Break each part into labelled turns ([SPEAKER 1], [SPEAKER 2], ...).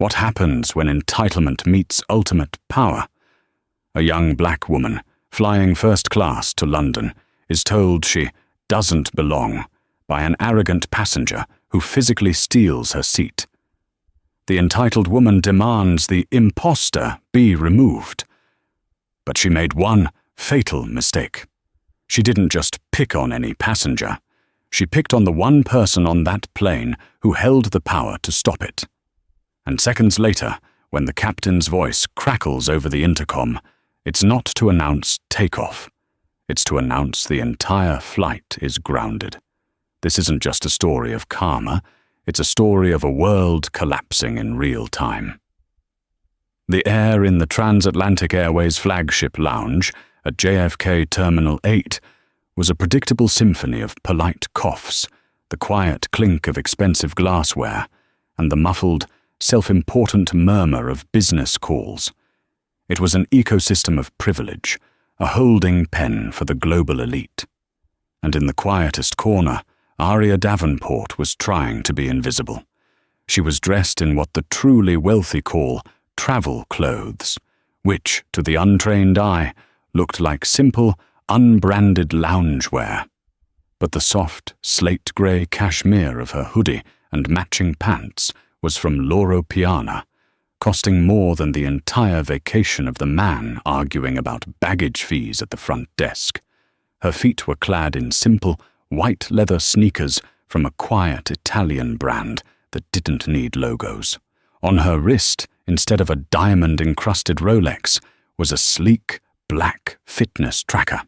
[SPEAKER 1] What happens when entitlement meets ultimate power? A young black woman, flying first class to London, is told she doesn't belong by an arrogant passenger who physically steals her seat. The entitled woman demands the imposter be removed. But she made one fatal mistake. She didn't just pick on any passenger. She picked on the one person on that plane who held the power to stop it. And seconds later, when the captain's voice crackles over the intercom, it's not to announce takeoff. It's to announce the entire flight is grounded. This isn't just a story of karma, it's a story of a world collapsing in real time. The air in the Transatlantic Airways flagship lounge at JFK Terminal 8 was a predictable symphony of polite coughs, the quiet clink of expensive glassware, and the muffled, self-important murmur of business calls. It was an ecosystem of privilege, a holding pen for the global elite. And in the quietest corner, Aria Davenport was trying to be invisible. She was dressed in what the truly wealthy call travel clothes, which, to the untrained eye, looked like simple, unbranded loungewear. But the soft, slate-grey cashmere of her hoodie and matching pants was from Loro Piana, costing more than the entire vacation of the man arguing about baggage fees at the front desk. Her feet were clad in simple, white leather sneakers from a quiet Italian brand that didn't need logos. On her wrist, instead of a diamond-encrusted Rolex, was a sleek, black fitness tracker.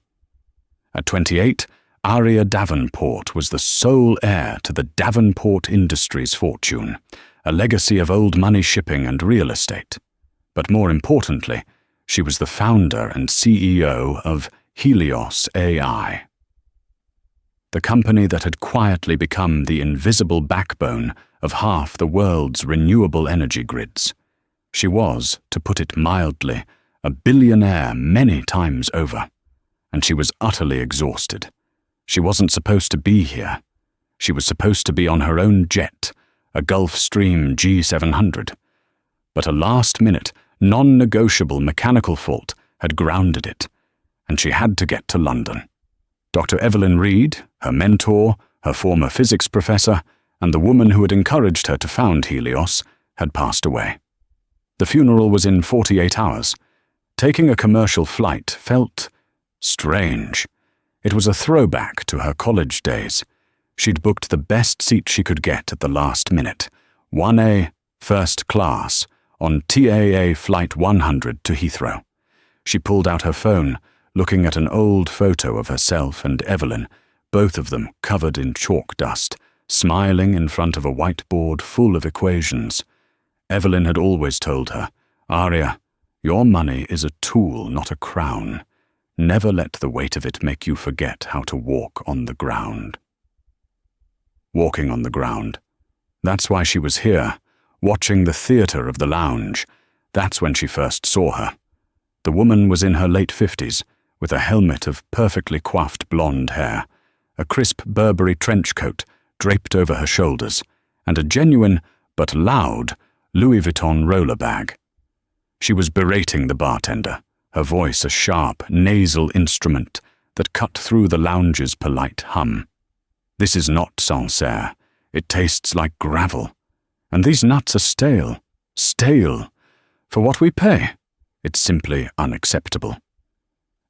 [SPEAKER 1] At 28, Aria Davenport was the sole heir to the Davenport Industries fortune, a legacy of old money shipping and real estate. But more importantly, she was the founder and CEO of Helios AI, the company that had quietly become the invisible backbone of half the world's renewable energy grids. She was, to put it mildly, a billionaire many times over, and she was utterly exhausted. She wasn't supposed to be here. She was supposed to be on her own jet, a Gulfstream G700. But a last-minute, non-negotiable mechanical fault had grounded it, and she had to get to London. Dr. Evelyn Reed, her mentor, her former physics professor, and the woman who had encouraged her to found Helios, had passed away. The funeral was in 48 hours. Taking a commercial flight felt strange. It was a throwback to her college days. She'd booked the best seat she could get at the last minute, 1A, first class, on TAA Flight 100 to Heathrow. She pulled out her phone, looking at an old photo of herself and Evelyn, both of them covered in chalk dust, smiling in front of a whiteboard full of equations. Evelyn had always told her, "Aria, your money is a tool, not a crown. Never let the weight of it make you forget how to walk on the ground." Walking on the ground. That's why she was here, watching the theatre of the lounge. That's when she first saw her. The woman was in her late 50s, with a helmet of perfectly coiffed blonde hair, a crisp Burberry trench coat draped over her shoulders, and a genuine, but loud, Louis Vuitton roller bag. She was berating the bartender, her voice a sharp, nasal instrument that cut through the lounge's polite hum. "This is not Sancerre. It tastes like gravel. And these nuts are stale. Stale. For what we pay. It's simply unacceptable."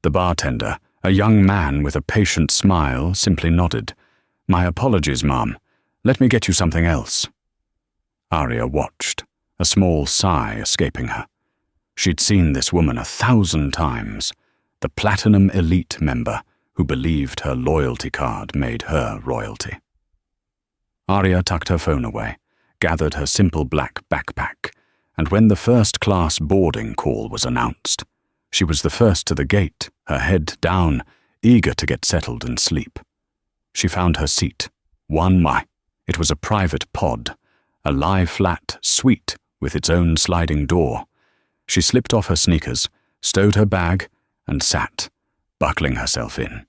[SPEAKER 1] The bartender, a young man with a patient smile, simply nodded. "My apologies, ma'am. Let me get you something else." Aria watched, a small sigh escaping her. She'd seen this woman 1,000 times, the platinum elite member who believed her loyalty card made her royalty. Aria tucked her phone away, gathered her simple black backpack, and when the first-class boarding call was announced, she was the first to the gate, her head down, eager to get settled and sleep. She found her seat. It was a private pod, a lie-flat suite with its own sliding door. She slipped off her sneakers, stowed her bag, and sat, buckling herself in.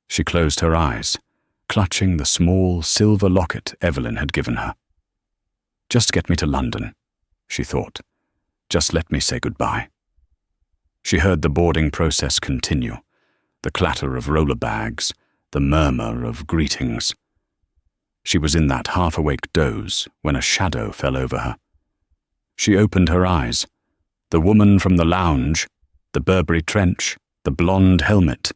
[SPEAKER 1] She closed her eyes, clutching the small silver locket Evelyn had given her. "Just get me to London," she thought. Just let me say goodbye. She heard the boarding process continue, the clatter of roller bags, the murmur of greetings. She was in that half-awake doze when a shadow fell over her. She opened her eyes. The woman from the lounge, the Burberry trench, the blonde helmet,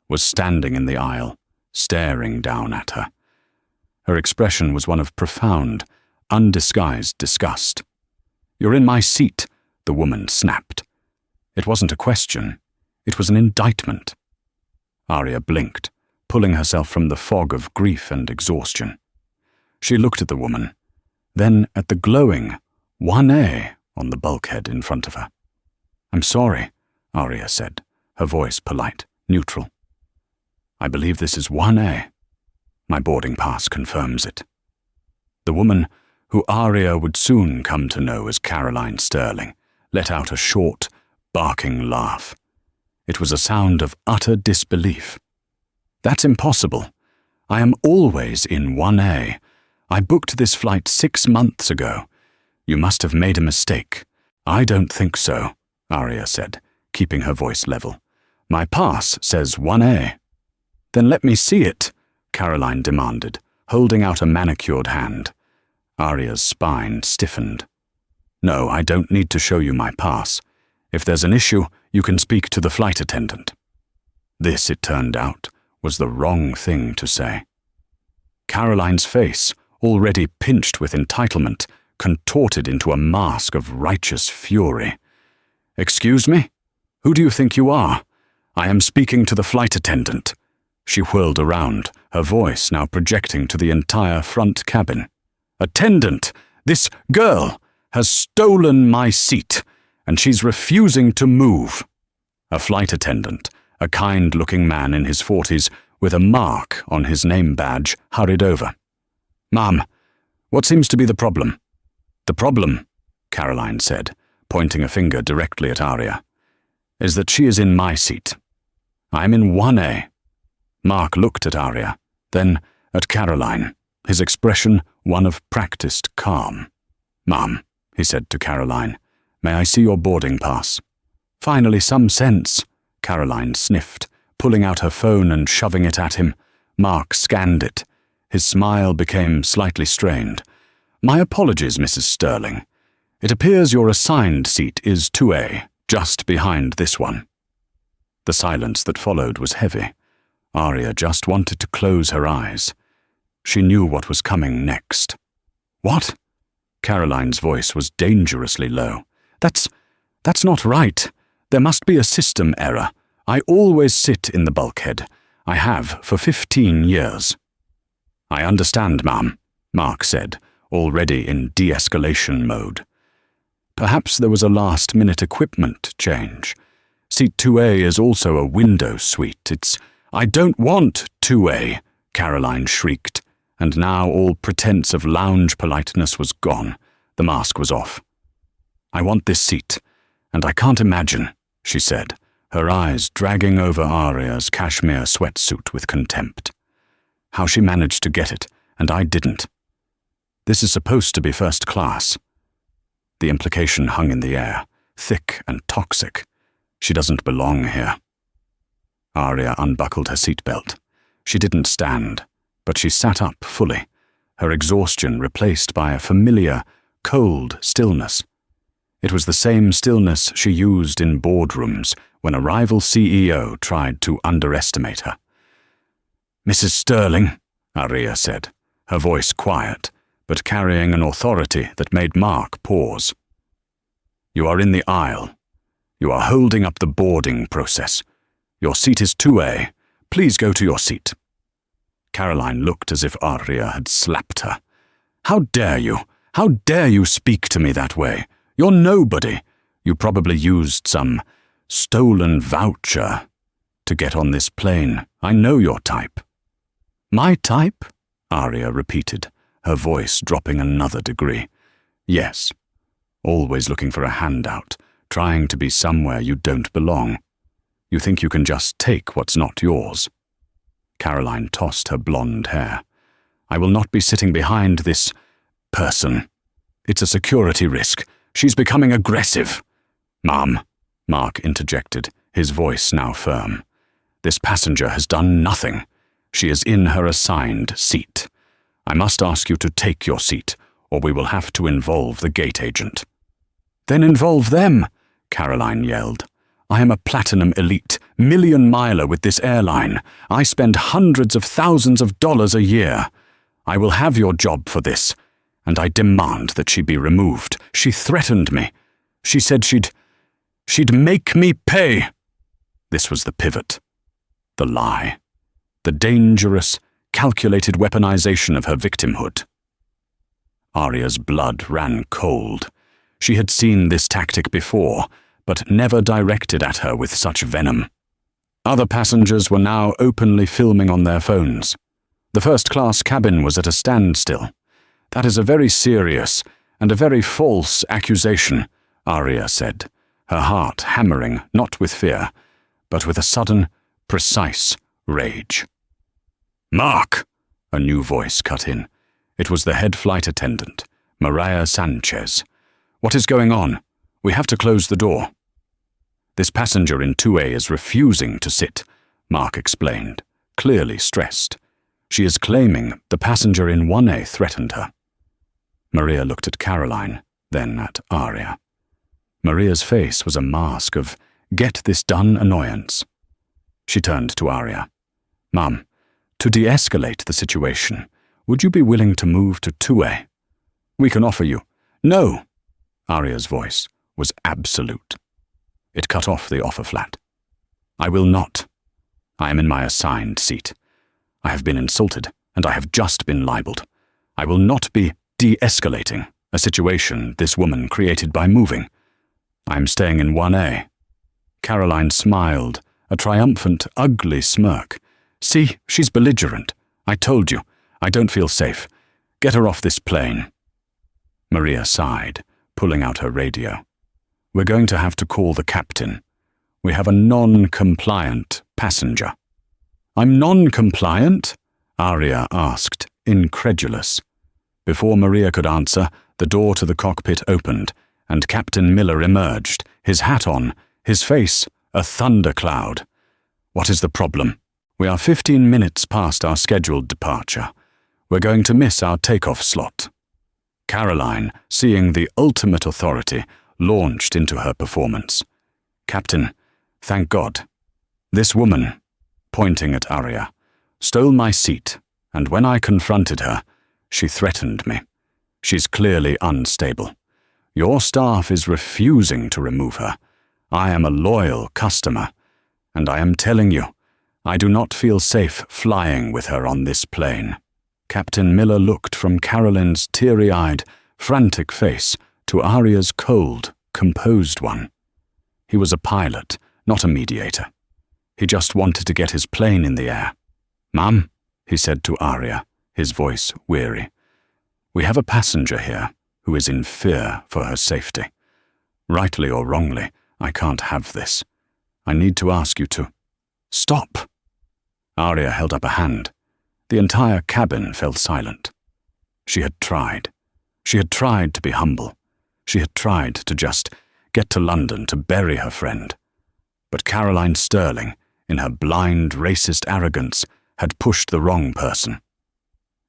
[SPEAKER 1] was standing in the aisle, staring down at her. Her expression was one of profound, undisguised disgust. "You're in my seat," the woman snapped. It wasn't a question. It was an indictment. Arya blinked, pulling herself from the fog of grief and exhaustion. She looked at the woman, then at the glowing 1A on the bulkhead in front of her. "I'm sorry," Arya said, her voice polite, neutral. "I believe this is 1A. My boarding pass confirms it." The woman, who Arya would soon come to know as Caroline Sterling, let out a short, barking laugh. It was a sound of utter disbelief. "That's impossible. I am always in 1A. I booked this flight 6 months ago. You must have made a mistake." "I don't think so," Arya said, keeping her voice level. "My pass says 1A. "Then let me see it," Caroline demanded, holding out a manicured hand. Arya's spine stiffened. "No, I don't need to show you my pass. If there's an issue, you can speak to the flight attendant." This, it turned out, was the wrong thing to say. Caroline's face, already pinched with entitlement, contorted into a mask of righteous fury. "Excuse me? Who do you think you are? I am speaking to the flight attendant." She whirled around, her voice now projecting to the entire front cabin. "Attendant, this girl has stolen my seat, and she's refusing to move." A flight attendant, a kind-looking man in his 40s with a mark on his name badge, hurried over. "Ma'am, what seems to be the problem?" "The problem," Caroline said, pointing a finger directly at Arya, "is that she is in my seat. I'm in 1A. Mark looked at Arya, then at Caroline, his expression one of practiced calm. "Ma'am," he said to Caroline, "may I see your boarding pass?" "Finally some sense," Caroline sniffed, pulling out her phone and shoving it at him. Mark scanned it. His smile became slightly strained. "My apologies, Mrs. Sterling. It appears your assigned seat is 2A, just behind this one." The silence that followed was heavy. Arya just wanted to close her eyes. She knew what was coming next. "What?" Caroline's voice was dangerously low. That's not right. There must be a system error. I always sit in the bulkhead. I have for 15 years. "I understand, ma'am," Mark said, already in de-escalation mode. Perhaps there was a last-minute equipment change. Seat 2A is also a window suite. "I don't want 2A," Caroline shrieked, and now all pretense of lounge politeness was gone. The mask was off. "I want this seat, and I can't imagine," she said, her eyes dragging over Arya's cashmere sweatsuit with contempt. "How she managed to get it, and I didn't. This is supposed to be first class." The implication hung in the air, thick and toxic. She doesn't belong here. Arya unbuckled her seatbelt. She didn't stand, but she sat up fully, her exhaustion replaced by a familiar, cold stillness. It was the same stillness she used in boardrooms when a rival CEO tried to underestimate her. "Mrs. Sterling," Arya said, her voice quiet, but carrying an authority that made Mark pause. "You are in the aisle. You are holding up the boarding process. Your seat is 2A. Please go to your seat." Caroline looked as if Arya had slapped her. "How dare you? How dare you speak to me that way? You're nobody. You probably used some stolen voucher to get on this plane. I know your type." "My type?" Arya repeated, her voice dropping another degree. "Yes. Always looking for a handout, trying to be somewhere you don't belong. You think you can just take what's not yours." Caroline tossed her blonde hair. "I will not be sitting behind this person. It's a security risk. She's becoming aggressive." "Ma'am," Mark interjected, his voice now firm. "This passenger has done nothing. She is in her assigned seat. I must ask you to take your seat, or we will have to involve the gate agent." "Then involve them," Caroline yelled. "I am a platinum elite, million-miler with this airline. I spend hundreds of thousands of dollars a year. I will have your job for this, and I demand that she be removed. She threatened me. She said she'd make me pay." This was the pivot. The lie. The dangerous, calculated weaponization of her victimhood. Arya's blood ran cold. She had seen this tactic before, but never directed at her with such venom. Other passengers were now openly filming on their phones. The first-class cabin was at a standstill. "That is a very serious and a very false accusation," Arya said, her heart hammering not with fear, but with a sudden, precise rage. "Mark!" a new voice cut in. It was the head flight attendant, Maria Sanchez. "What is going on? We have to close the door." "This passenger in 2A is refusing to sit," Mark explained, clearly stressed. "She is claiming the passenger in 1A threatened her." Maria looked at Caroline, then at Arya. Maria's face was a mask of get-this-done annoyance. She turned to Arya. "Ma'am, to de-escalate the situation, would you be willing to move to 2A? We can offer you—" "No!" Arya's voice was absolute. It cut off the offer flat. "I will not. I am in my assigned seat. I have been insulted, and I have just been libeled. I will not be de-escalating a situation this woman created by moving. I am staying in 1A. Caroline smiled, a triumphant, ugly smirk. "See, she's belligerent. I told you. I don't feel safe. Get her off this plane." Maria sighed, pulling out her radio. "We're going to have to call the captain. We have a non-compliant passenger." "I'm non-compliant?" Arya asked, incredulous. Before Maria could answer, the door to the cockpit opened, and Captain Miller emerged, his hat on, his face a thundercloud. "What is the problem? We are 15 minutes past our scheduled departure. We're going to miss our takeoff slot." Caroline, seeing the ultimate authority, launched into her performance. "Captain, thank God. This woman," pointing at Arya, "stole my seat, and when I confronted her, she threatened me. She's clearly unstable. Your staff is refusing to remove her. I am a loyal customer, and I am telling you, I do not feel safe flying with her on this plane." Captain Miller looked from Caroline's teary-eyed, frantic face to Arya's cold, composed one. He was a pilot, not a mediator. He just wanted to get his plane in the air. "Ma'am," he said to Arya, his voice weary, "we have a passenger here who is in fear for her safety. Rightly or wrongly, I can't have this. I need to ask you to—" "Stop!" Arya held up a hand. The entire cabin fell silent. She had tried. She had tried to be humble. She had tried to just get to London to bury her friend. But Caroline Sterling, in her blind, racist arrogance, had pushed the wrong person.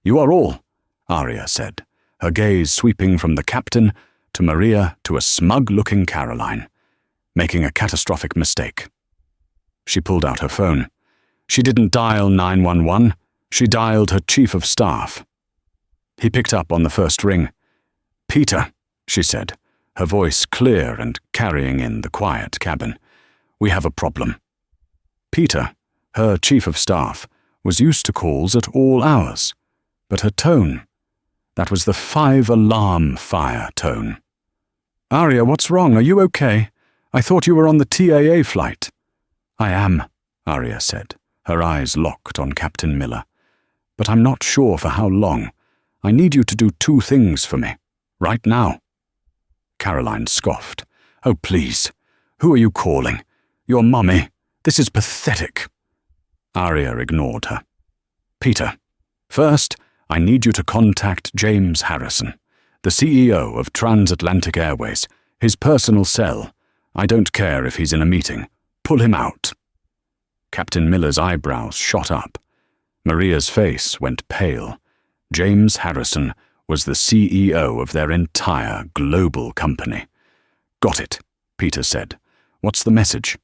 [SPEAKER 1] "You are all," Arya said, her gaze sweeping from the captain to Maria to a smug-looking Caroline, making a catastrophic mistake. She pulled out her phone. She didn't dial 911. She dialed her chief of staff. He picked up on the first ring. "Peter," she said, her voice clear and carrying in the quiet cabin, "we have a problem." Peter, her chief of staff, was used to calls at all hours, but her tone, that was the 5-alarm fire tone. "Arya, what's wrong? Are you okay? I thought you were on the TAA flight." "I am," Arya said, her eyes locked on Captain Miller. "But I'm not sure for how long. I need you to do 2 things for me, right now." Caroline scoffed. "Oh, please. Who are you calling? Your mummy? This is pathetic." Arya ignored her. "Peter, first, I need you to contact James Harrison. The CEO of Transatlantic Airways. His personal cell. I don't care if he's in a meeting. Pull him out." Captain Miller's eyebrows shot up. Maria's face went pale. James Harrison was the CEO of their entire global company. "Got it," Peter said. "What's the message?"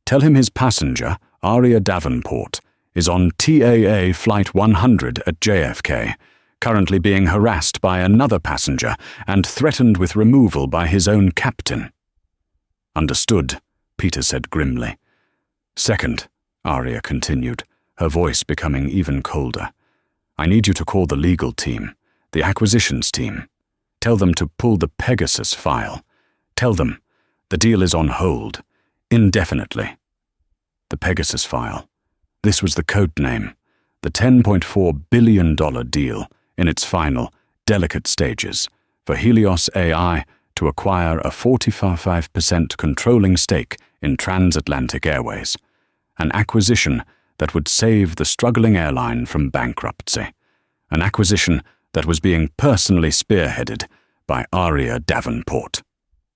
[SPEAKER 1] "Tell him his passenger, Aria Davenport, is on TAA Flight 100 at JFK, currently being harassed by another passenger and threatened with removal by his own captain." "Understood," Peter said grimly. "Second," Aria continued, her voice becoming even colder, "I need you to call the legal team, the acquisitions team. Tell them to pull the Pegasus file. Tell them the deal is on hold, indefinitely." The Pegasus file. This was the code name, the $10.4 billion deal in its final, delicate stages, for Helios AI to acquire a 45% controlling stake in Transatlantic Airways, an acquisition that would save the struggling airline from bankruptcy, an acquisition that was being personally spearheaded by Aria Davenport.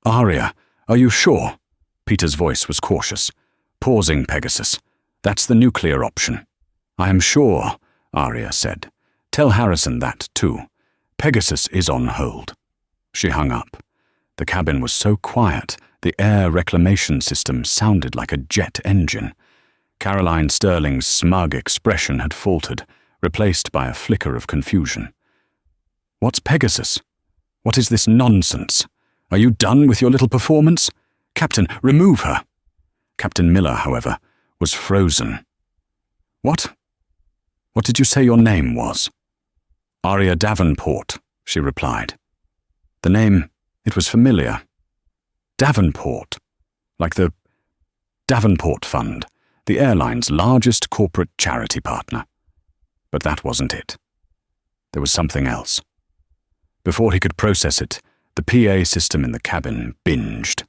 [SPEAKER 1] "Aria, are you sure?" Peter's voice was cautious. "Pausing Pegasus. That's the nuclear option." "I am sure," Aria said. "Tell Harrison that, too. Pegasus is on hold." She hung up. The cabin was so quiet, the air reclamation system sounded like a jet engine. Caroline Sterling's smug expression had faltered, replaced by a flicker of confusion. "What's Pegasus? What is this nonsense? Are you done with your little performance? Captain, remove her." Captain Miller, however, was frozen. "What? What did you say your name was?" "Aria Davenport," she replied. The name, it was familiar. Davenport, like the Davenport Fund, the airline's largest corporate charity partner. But that wasn't it. There was something else. Before he could process it, the PA system in the cabin binged.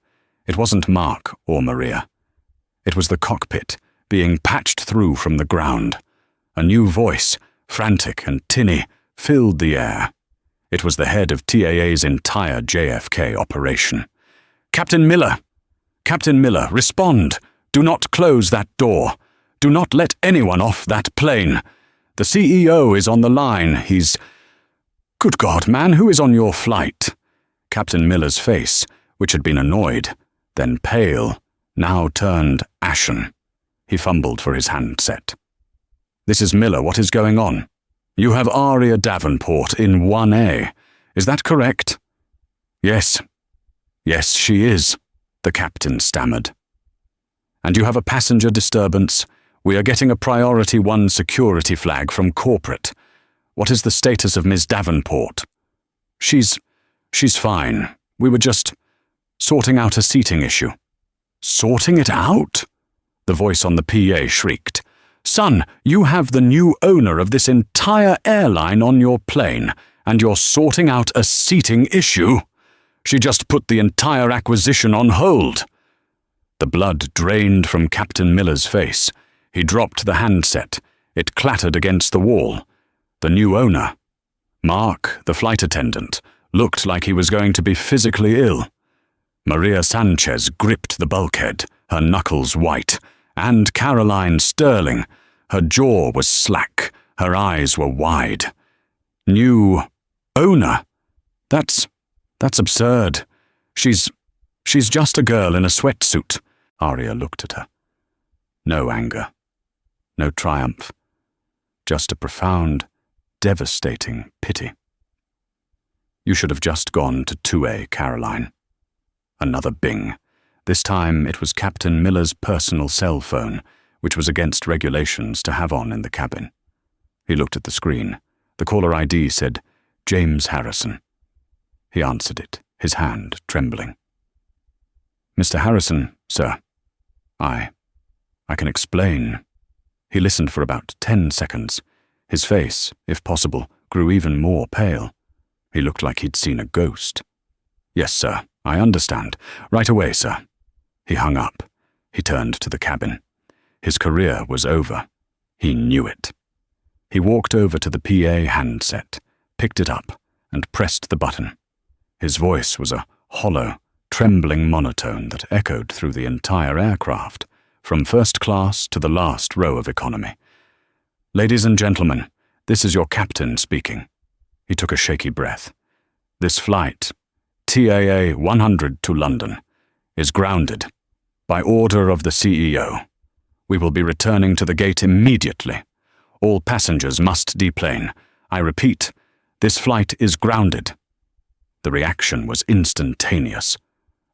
[SPEAKER 1] It wasn't Mark or Maria. It was the cockpit, being patched through from the ground. A new voice, frantic and tinny, filled the air. It was the head of TAA's entire JFK operation. "Captain Miller! Captain Miller, respond! Do not close that door. Do not let anyone off that plane. The CEO is on the line. He's... Good God, man, who is on your flight?" Captain Miller's face, which had been annoyed, then pale, now turned ashen. He fumbled for his handset. "This is Miller. What is going on? You have Aria Davenport in 1A. Is that correct?" "Yes. Yes, she is," the captain stammered. "And you have a passenger disturbance. We are getting a Priority 1 security flag from corporate. What is the status of Ms. Davenport?" She's fine. We were just sorting out a seating issue." "Sorting it out?" The voice on the PA shrieked. "Son, you have the new owner of this entire airline on your plane, and you're sorting out a seating issue? She just put the entire acquisition on hold." The blood drained from Captain Miller's face. He dropped the handset. It clattered against the wall. The new owner, Mark, the flight attendant, looked like he was going to be physically ill. Maria Sanchez gripped the bulkhead, her knuckles white, and Caroline Sterling. Her jaw was slack, her eyes were wide. "New owner? That's absurd. She's just a girl in a sweatsuit." Aria looked at her. No anger, no triumph, just a profound, devastating pity. "You should have just gone to 2A, Caroline." Another bing. This time it was Captain Miller's personal cell phone, which was against regulations to have on in the cabin. He looked at the screen. The caller ID said, "James Harrison." He answered it, his hand trembling. "Mr. Harrison, sir. I can explain." He listened for about 10 seconds. His face, if possible, grew even more pale. He looked like he'd seen a ghost. "Yes, sir, I understand. Right away, sir." He hung up. He turned to the cabin. His career was over. He knew it. He walked over to the PA handset, picked it up, and pressed the button. His voice was a hollow, trembling monotone that echoed through the entire aircraft, from first class to the last row of economy. "Ladies and gentlemen, this is your captain speaking." He took a shaky breath. "This flight, TAA 100 to London, is grounded by order of the CEO. We will be returning to the gate immediately. All passengers must deplane. I repeat, this flight is grounded." The reaction was instantaneous.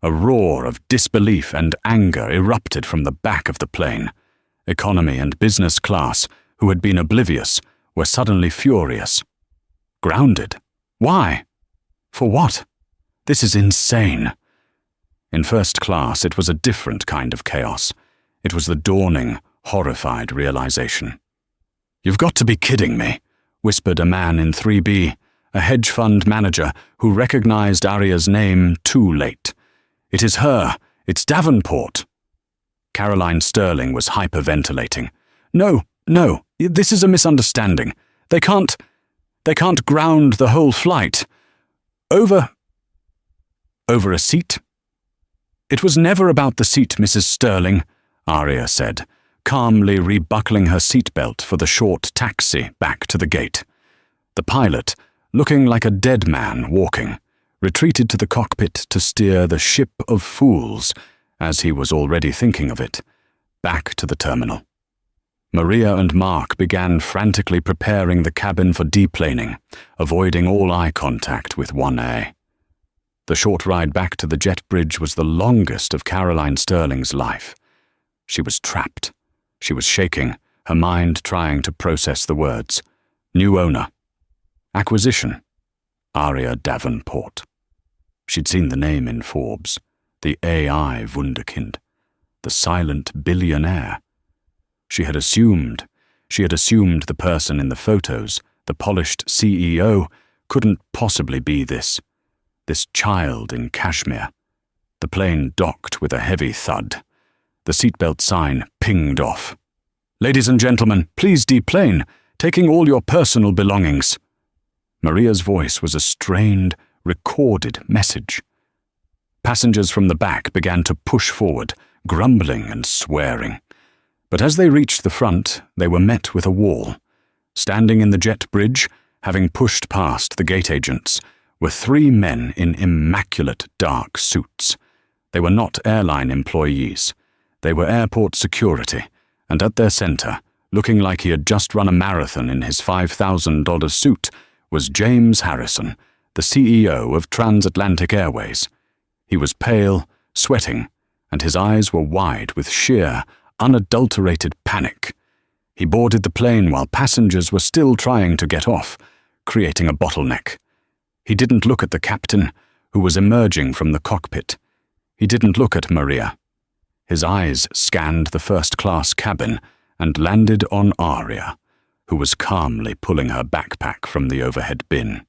[SPEAKER 1] A roar of disbelief and anger erupted from the back of the plane. Economy and business class, who had been oblivious, were suddenly furious. Grounded? Why? For what? This is insane. In first class, it was a different kind of chaos. It was the dawning, horrified realization. "You've got to be kidding me," whispered a man in 3B, a hedge fund manager who recognized Aria's name too late. "It is her. It's Davenport." Caroline Sterling was hyperventilating. No, this is a misunderstanding. They can't ground the whole flight. Over a seat? "It was never about the seat, Mrs. Sterling," Aria said, calmly rebuckling her seatbelt for the short taxi back to the gate. The pilot, looking like a dead man walking, retreated to the cockpit to steer the ship of fools, as he was already thinking of it, back to the terminal. Maria and Mark began frantically preparing the cabin for deplaning, avoiding all eye contact with 1A. The short ride back to the jet bridge was the longest of Caroline Sterling's life. She was trapped. She was shaking, her mind trying to process the words. New owner. Acquisition. Aria Davenport. She'd seen the name in Forbes, the AI Wunderkind, the silent billionaire. She had assumed the person in the photos, the polished CEO, couldn't possibly be this child in cashmere. The plane docked with a heavy thud. The seatbelt sign pinged off. "Ladies and gentlemen, please deplane, taking all your personal belongings." Maria's voice was a strained, recorded message. Passengers from the back began to push forward, grumbling and swearing. But as they reached the front, they were met with a wall. Standing in the jet bridge, having pushed past the gate agents, were 3 men in immaculate dark suits. They were not airline employees. They were airport security, and at their center, looking like he had just run a marathon in his $5,000 suit, was James Harrison, the CEO of Transatlantic Airways. He was pale, sweating, and his eyes were wide with sheer, unadulterated panic. He boarded the plane while passengers were still trying to get off, creating a bottleneck. He didn't look at the captain, who was emerging from the cockpit. He didn't look at Maria. His eyes scanned the first-class cabin and landed on Aria, who was calmly pulling her backpack from the overhead bin.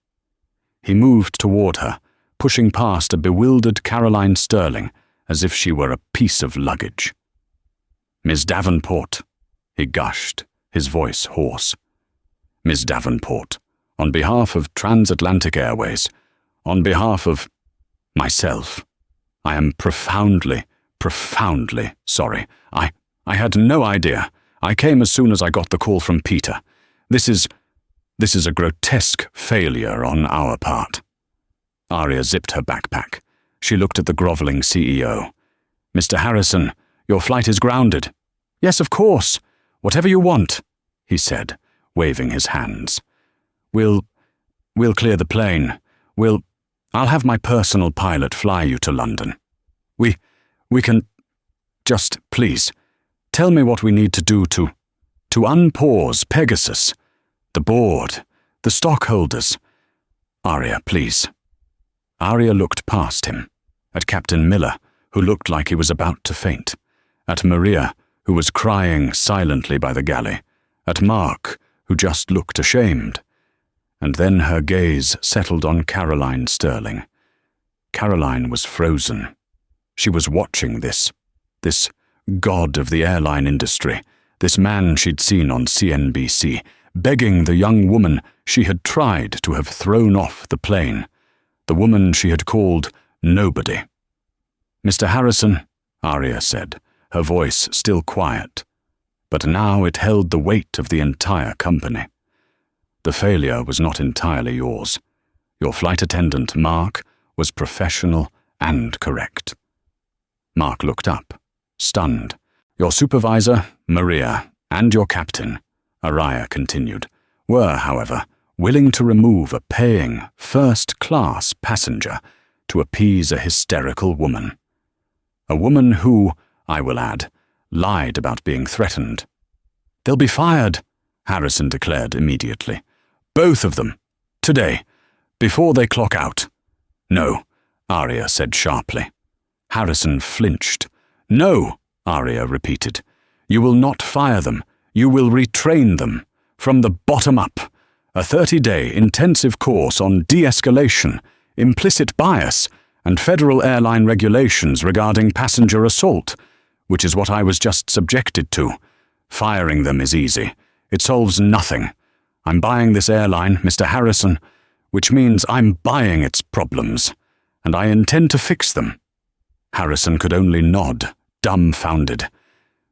[SPEAKER 1] He moved toward her, pushing past a bewildered Caroline Sterling as if she were a piece of luggage. "Miss Davenport," he gushed, his voice hoarse. "Miss Davenport, on behalf of Transatlantic Airways, on behalf of myself, I am profoundly sorry. I had no idea. I came as soon as I got the call from Peter. This is a grotesque failure on our part." Aria zipped her backpack. She looked at the groveling CEO. "Mr. Harrison, your flight is grounded." "Yes, of course. Whatever you want," he said, waving his hands. We'll clear the plane. I'll have my personal pilot fly you to London. We can... Just, please, tell me what we need to do to unpause Pegasus, the board, the stockholders. Aria, please." Aria looked past him, at Captain Miller, who looked like he was about to faint, at Maria, who was crying silently by the galley, at Mark, who just looked ashamed. And then her gaze settled on Caroline Sterling. Caroline was frozen. She was watching this god of the airline industry, this man she'd seen on CNBC, begging the young woman she had tried to have thrown off the plane, the woman she had called nobody. "Mr. Harrison," Aria said, her voice still quiet, but now it held the weight of the entire company. "The failure was not entirely yours. Your flight attendant, Mark, was professional and correct." Mark looked up, stunned. "Your supervisor, Maria, and your captain," Aria continued, "were, however, willing to remove a paying, first-class passenger to appease a hysterical woman. A woman who, I will add, lied about being threatened." "They'll be fired," Harrison declared immediately. "Both of them. Today. Before they clock out." "No," Aria said sharply. Harrison flinched. "No," Aria repeated. "You will not fire them. You will retrain them. From the bottom up. A 30-day intensive course on de-escalation, implicit bias, and federal airline regulations regarding passenger assault, which is what I was just subjected to. Firing them is easy. It solves nothing. I'm buying this airline, Mr. Harrison, which means I'm buying its problems, and I intend to fix them." Harrison could only nod, dumbfounded.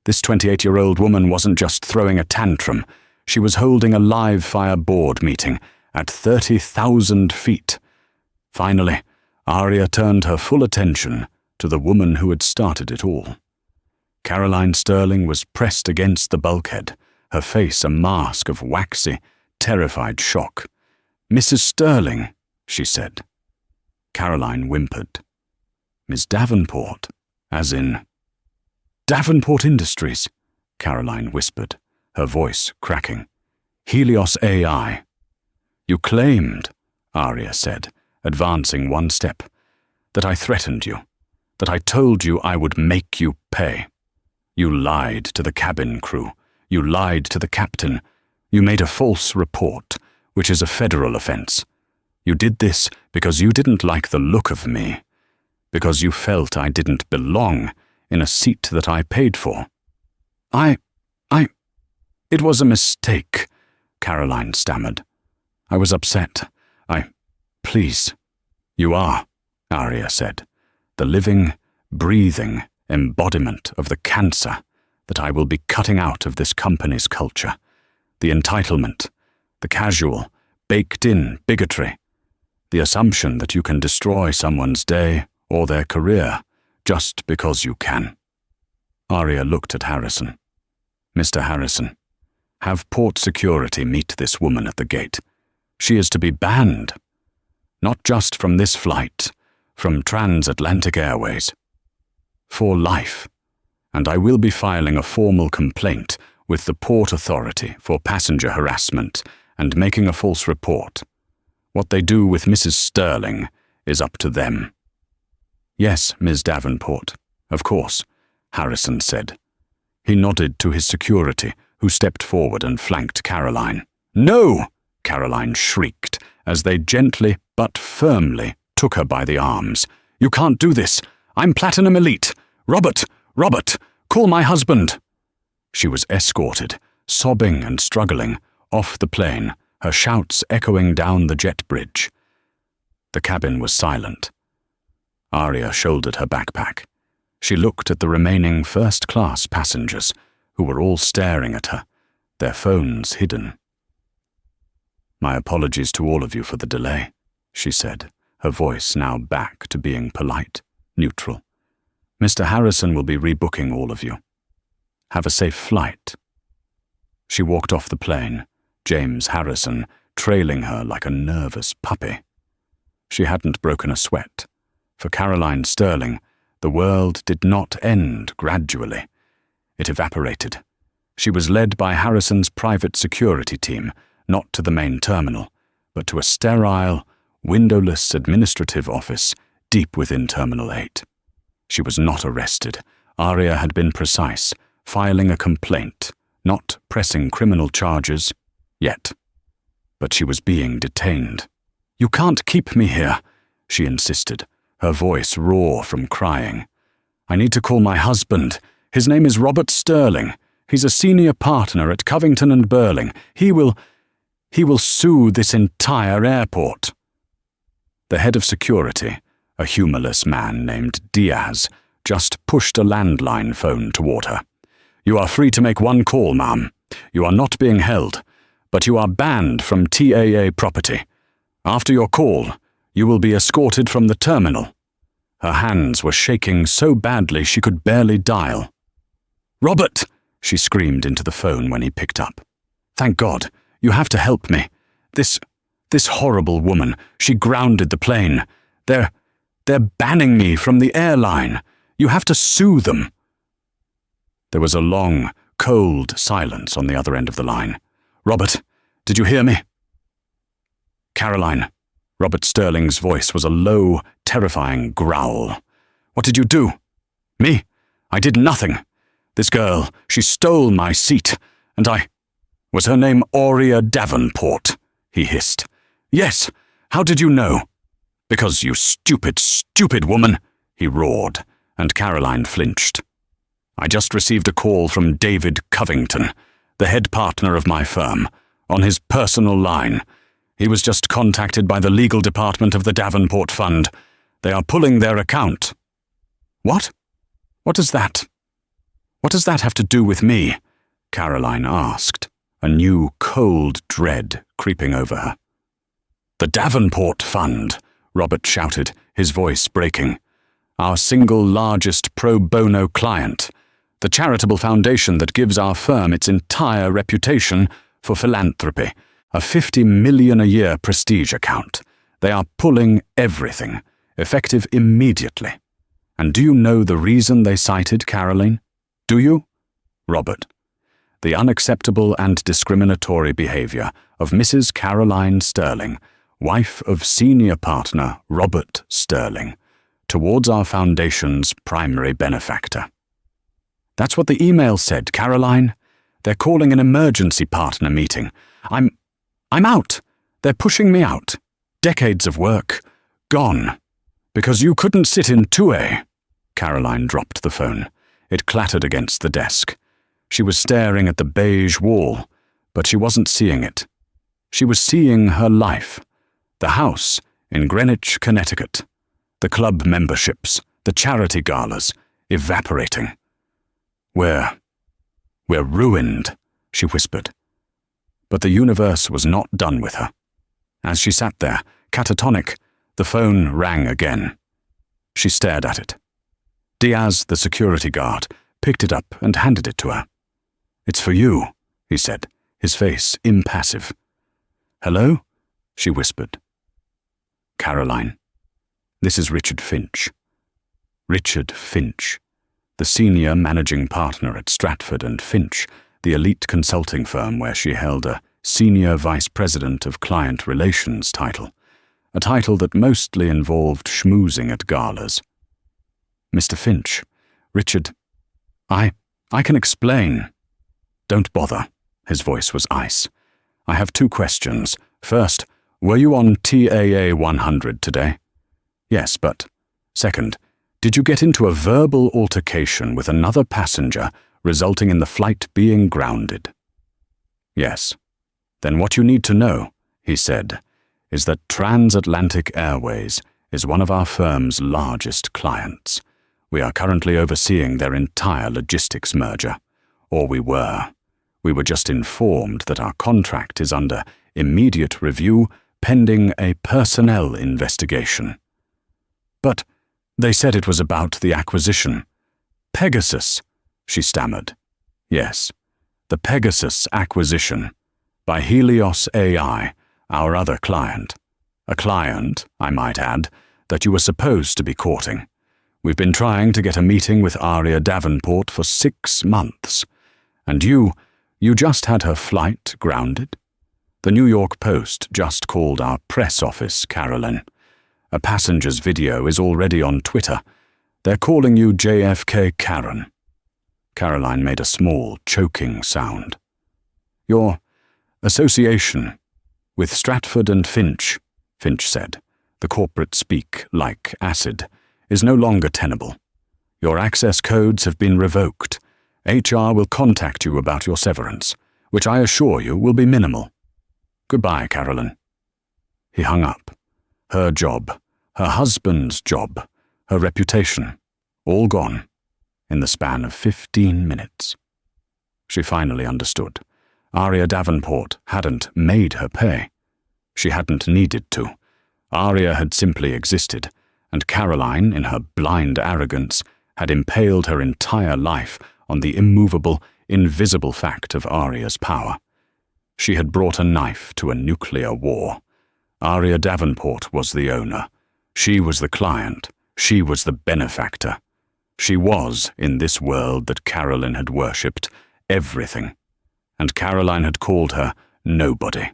[SPEAKER 1] This 28-year-old woman wasn't just throwing a tantrum. She was holding a live-fire board meeting at 30,000 feet. Finally, Aria turned her full attention to the woman who had started it all. Caroline Sterling was pressed against the bulkhead, her face a mask of waxy, terrified shock. "Mrs. Sterling," she said. Caroline whimpered. "Miss Davenport, as in—" "Davenport Industries," Caroline whispered, her voice cracking. "Helios AI." "You claimed," Aria said, advancing one step, "that I threatened you, that I told you I would make you pay. You lied to the cabin crew. You lied to the captain. You made a false report, which is a federal offense. You did this because you didn't like the look of me, because you felt I didn't belong in a seat that I paid for." It was a mistake," Caroline stammered. "I was upset. Please." "You are," Aria said, "the living, breathing embodiment of the cancer that I will be cutting out of this company's culture. The entitlement, the casual, baked-in bigotry, the assumption that you can destroy someone's day or their career just because you can." Aria looked at Harrison. "Mr. Harrison, have port security meet this woman at the gate. She is to be banned. Not just from this flight, from transatlantic airways. For life. And I will be filing a formal complaint with the Port Authority for passenger harassment and making a false report. What they do with Mrs. Sterling is up to them." "Yes, Ms. Davenport, of course," Harrison said. He nodded to his security, who stepped forward and flanked Caroline. "No!" Caroline shrieked, as they gently but firmly took her by the arms. "You can't do this! I'm Platinum Elite! Robert! Robert! Call my husband!" She was escorted, sobbing and struggling, off the plane, her shouts echoing down the jet bridge. The cabin was silent. Aria shouldered her backpack. She looked at the remaining first-class passengers, who were all staring at her, their phones hidden. "My apologies to all of you for the delay," she said, her voice now back to being polite, neutral. "Mr. Harrison will be rebooking all of you. Have a safe flight." She walked off the plane, James Harrison trailing her like a nervous puppy. She hadn't broken a sweat. For Caroline Sterling, the world did not end gradually. It evaporated. She was led by Harrison's private security team, not to the main terminal, but to a sterile, windowless administrative office deep within Terminal 8. She was not arrested. Aria had been precise, filing a complaint, not pressing criminal charges yet. But she was being detained. "You can't keep me here," she insisted, her voice raw from crying. "I need to call my husband. His name is Robert Sterling. He's a senior partner at Covington & Burling. He will—" He will sue this entire airport." The head of security, a humorless man named Diaz, just pushed a landline phone toward her. "You are free to make one call, ma'am. You are not being held, but you are banned from TAA property. After your call, you will be escorted from the terminal." Her hands were shaking so badly she could barely dial. "Robert!" she screamed into the phone when he picked up. "Thank God. You have to help me. This horrible woman, she grounded the plane. They're banning me from the airline. You have to sue them." There was a long, cold silence on the other end of the line. "Robert, did you hear me?" "Caroline." Robert Sterling's voice was a low, terrifying growl. "What did you do?" "Me? I did nothing. This girl, she stole my seat, and Was her name Aurea Davenport?" he hissed. "Yes. How did you know?" "Because, you stupid, stupid woman," he roared, and Caroline flinched. "I just received a call from David Covington, the head partner of my firm, on his personal line. He was just contacted by the legal department of the Davenport Fund. They are pulling their account." "What? What does that have to do with me?" Caroline asked, a new cold dread creeping over her. "The Davenport Fund," Robert shouted, his voice breaking. "Our single largest pro bono client. The charitable foundation that gives our firm its entire reputation for philanthropy. A $50 million a year prestige account. They are pulling everything, effective immediately. And do you know the reason they cited, Caroline? Do you?" "Robert." "The unacceptable and discriminatory behavior of Mrs. Caroline Sterling, wife of senior partner Robert Sterling, towards our foundation's primary benefactor." "That's what the email said, Caroline. They're calling an emergency partner meeting. I'm out. They're pushing me out. Decades of work. Gone. Because you couldn't sit in 2A. Caroline dropped the phone. It clattered against the desk. She was staring at the beige wall, but she wasn't seeing it. She was seeing her life. The house in Greenwich, Connecticut. The club memberships, the charity galas, evaporating. We're ruined," she whispered. But the universe was not done with her. As she sat there, catatonic, the phone rang again. She stared at it. Diaz, the security guard, picked it up and handed it to her. "It's for you," he said, his face impassive. "Hello?" she whispered. "Caroline, this is Richard Finch." Richard Finch, the senior managing partner at Stratford and Finch, the elite consulting firm where she held a Senior Vice President of Client Relations title, a title that mostly involved schmoozing at galas. "Mr. Finch, Richard, I can explain." "Don't bother." His voice was ice. "I have 2 questions. First, were you on TAA 100 today?" "Yes, but..." "Second, did you get into a verbal altercation with another passenger resulting in the flight being grounded?" "Yes." "Then what you need to know," he said, "is that Transatlantic Airways is one of our firm's largest clients. We are currently overseeing their entire logistics merger. Or we were. We were just informed that our contract is under immediate review pending a personnel investigation." "But they said it was about the acquisition." "Pegasus," she stammered. "Yes, the Pegasus acquisition by Helios AI, our other client. A client, I might add, that you were supposed to be courting. We've been trying to get a meeting with Aurea Davenport for 6 months. And you just had her flight grounded? The New York Post just called our press office, Caroline. A passenger's video is already on Twitter. They're calling you JFK Karen." Caroline made a small, choking sound. "Your association with Stratford and Finch," Finch said, the corporate speak like acid, "is no longer tenable. Your access codes have been revoked. HR will contact you about your severance, which I assure you will be minimal." Goodbye, Carolyn." He hung up. Her job, her husband's job, her reputation, all gone in the span of 15 minutes. She finally understood. Aria Davenport hadn't made her pay. She hadn't needed to. Aria had simply existed, and Caroline, in her blind arrogance, had impaled her entire life on the immovable, invisible fact of Aria's power. She had brought a knife to a nuclear war. Aria Davenport was the owner. She was the client. She was the benefactor. She was, in this world that Caroline had worshipped, everything. And Caroline had called her nobody.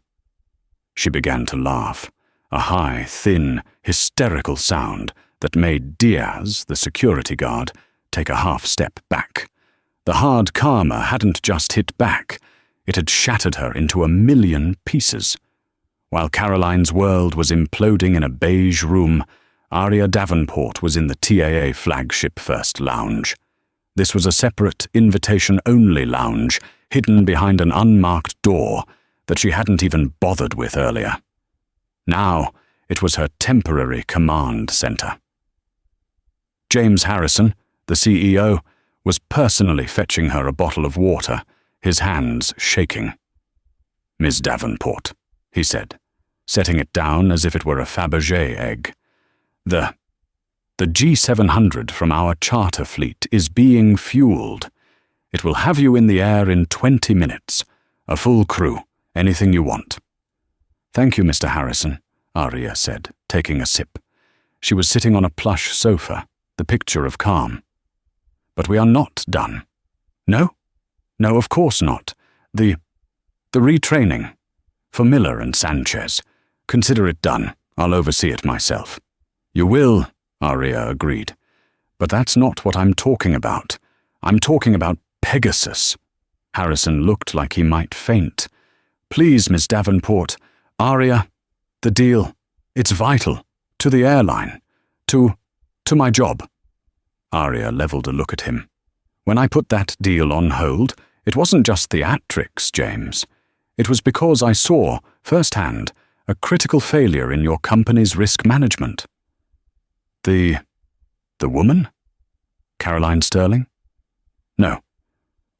[SPEAKER 1] She began to laugh, a high, thin, hysterical sound that made Diaz, the security guard, take a half-step back. The hard karma hadn't just hit back. It had shattered her into a million pieces. While Caroline's world was imploding in a beige room, Aria Davenport was in the TAA flagship first lounge. This was a separate, invitation-only lounge, hidden behind an unmarked door that she hadn't even bothered with earlier. Now, it was her temporary command center. James Harrison, the CEO, was personally fetching her a bottle of water, his hands shaking. "Miss Davenport," he said, setting it down as if it were a Fabergé egg. The G700 from our charter fleet is being fueled. It will have you in the air in 20 minutes. A full crew, anything you want." "Thank you, Mr. Harrison," Aria said, taking a sip. She was sitting on a plush sofa, the picture of calm. "But we are not done." "No? No, of course not. The retraining. For Miller and Sanchez. Consider it done. I'll oversee it myself." "You will," Aria agreed. "But that's not what I'm talking about. I'm talking about Pegasus." Harrison looked like he might faint. "Please, Miss Davenport. Aria, the deal. It's vital. To the airline. To my job." Aria leveled a look at him. "When I put that deal on hold, it wasn't just theatrics, James. It was because I saw, firsthand, a critical failure in your company's risk management." The woman? Caroline Sterling? "No.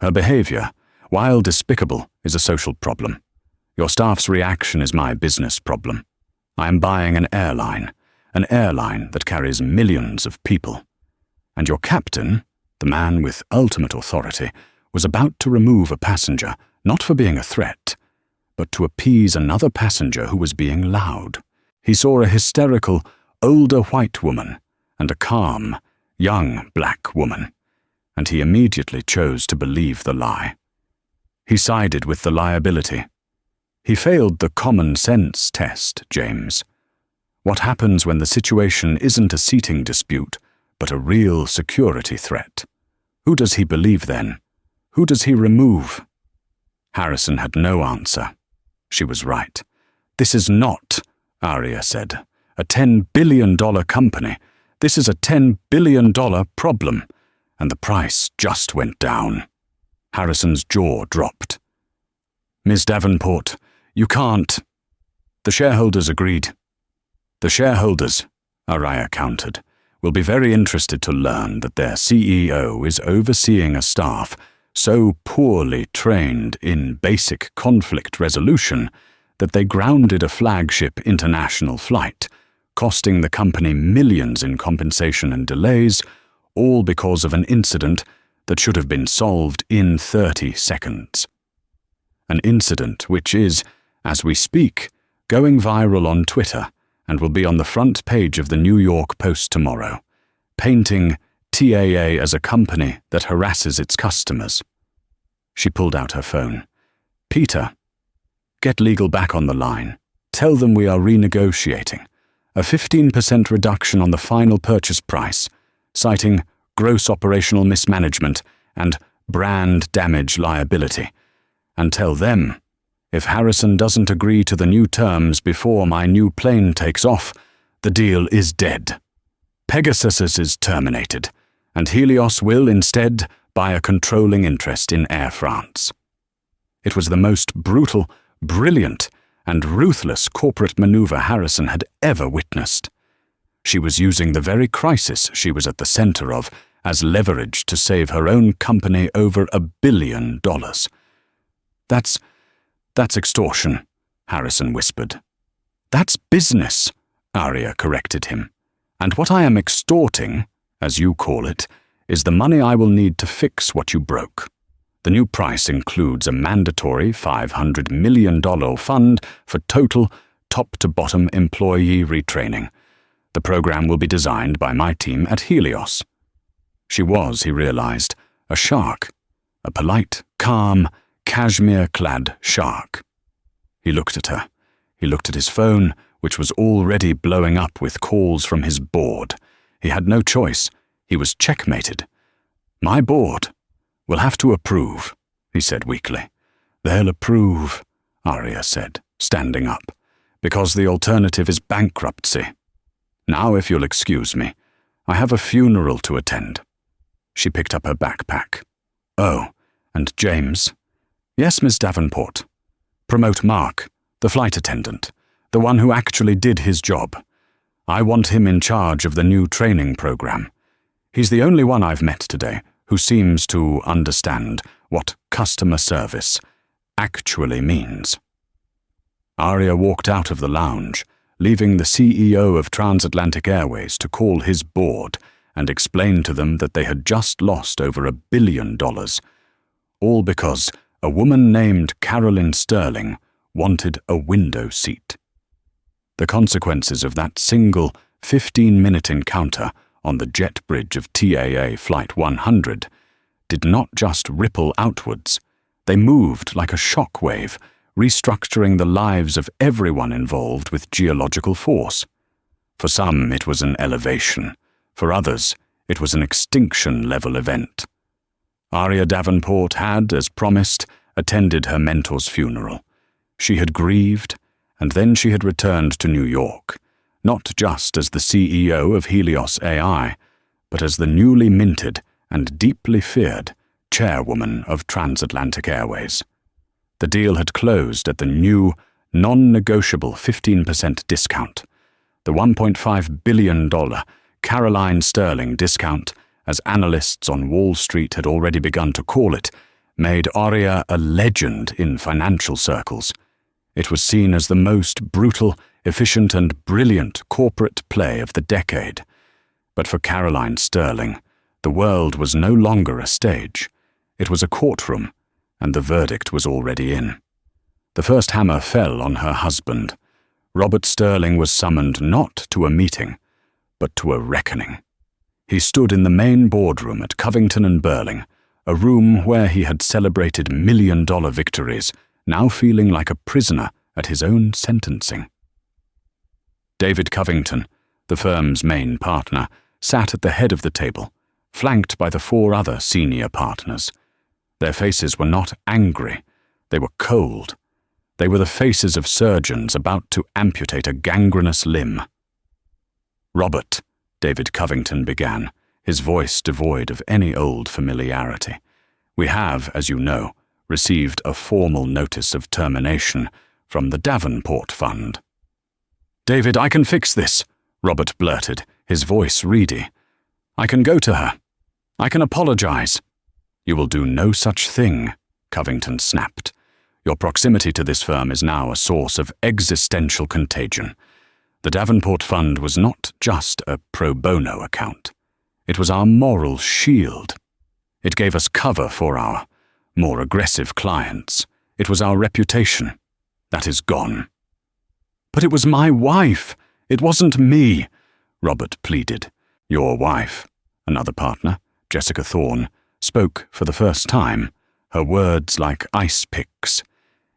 [SPEAKER 1] Her behavior, while despicable, is a social problem. Your staff's reaction is my business problem. I am buying an airline that carries millions of people. And your captain, the man with ultimate authority, was about to remove a passenger, not for being a threat, but to appease another passenger who was being loud. He saw a hysterical, older white woman and a calm, young black woman, and he immediately chose to believe the lie. He sided with the liability. He failed the common sense test, James. What happens when the situation isn't a seating dispute, but a real security threat? Who does he believe then? Who does he remove?" Harrison had no answer. She was right. "This is not," Aria said, "a $10 billion company. This is a $10 billion problem." And the price just went down. Harrison's jaw dropped. "Miss Davenport, you can't." "The shareholders agreed." "The shareholders," Aria countered, "will be very interested to learn that their CEO is overseeing a staff so poorly trained in basic conflict resolution that they grounded a flagship international flight, costing the company millions in compensation and delays, all because of an incident that should have been solved in 30 seconds. An incident which is, as we speak, going viral on Twitter and will be on the front page of the New York Post tomorrow, painting TAA as a company that harasses its customers. She pulled out her phone. "Peter, get legal back on the line. Tell them we are renegotiating. A 15% reduction on the final purchase price, citing gross operational mismanagement and brand damage liability. And tell them, if Harrison doesn't agree to the new terms before my new plane takes off, the deal is dead. Pegasus is terminated, and Helios will instead buy a controlling interest in Air France." It was the most brutal, brilliant, and ruthless corporate maneuver Harrison had ever witnessed. She was using the very crisis she was at the center of as leverage to save her own company over $1 billion. That's extortion, Harrison whispered. That's business, Arya corrected him. And what I am extorting, as you call it, is the money I will need to fix what you broke. The new price includes a mandatory $500 million fund for total, top-to-bottom employee retraining. The program will be designed by my team at Helios. She was, he realized, a shark. A polite, calm, cashmere-clad shark. He looked at her. He looked at his phone, which was already blowing up with calls from his board. He had no choice. He was checkmated. My board will have to approve, he said weakly. They'll approve, Arya said, standing up, because the alternative is bankruptcy. Now, if you'll excuse me, I have a funeral to attend. She picked up her backpack. Oh, and James? Yes, Miss Davenport. Promote Mark, the flight attendant, the one who actually did his job. I want him in charge of the new training program. He's the only one I've met today who seems to understand what customer service actually means. Arya walked out of the lounge, leaving the CEO of Transatlantic Airways to call his board and explain to them that they had just lost over $1 billion, all because a woman named Carolyn Sterling wanted a window seat. The consequences of that single 15-minute encounter on the jet bridge of TAA Flight 100 did not just ripple outwards. They moved like a shock wave, restructuring the lives of everyone involved with geological force. For some, it was an elevation. For others, it was an extinction-level event. Arya Davenport had, as promised, attended her mentor's funeral. She had grieved, and then she had returned to New York, not just as the CEO of Helios AI, but as the newly minted and deeply feared chairwoman of Transatlantic Airways. The deal had closed at the new, non-negotiable 15% discount, the $1.5 billion Caroline Sterling discount, as analysts on Wall Street had already begun to call it, made Arya a legend in financial circles. It was seen as the most brutal, efficient, and brilliant corporate play of the decade. But for Caroline Sterling, the world was no longer a stage. It was a courtroom, and the verdict was already in. The first hammer fell on her husband. Robert Sterling was summoned not to a meeting, but to a reckoning. He stood in the main boardroom at Covington and Burling, a room where he had celebrated million-dollar victories, now feeling like a prisoner at his own sentencing. David Covington, the firm's main partner, sat at the head of the table, flanked by the 4 other senior partners. Their faces were not angry, they were cold. They were the faces of surgeons about to amputate a gangrenous limb. Robert, David Covington began, his voice devoid of any old familiarity. We have, as you know, received a formal notice of termination from the Davenport Fund. David, I can fix this, Robert blurted, his voice reedy. I can go to her. I can apologize. You will do no such thing, Covington snapped. Your proximity to this firm is now a source of existential contagion. The Davenport Fund was not just a pro bono account. It was our moral shield. It gave us cover for our more aggressive clients. It was our reputation. That is gone. But it was my wife. It wasn't me, Robert pleaded. Your wife, another partner, Jessica Thorne, spoke for the first time, her words like ice picks,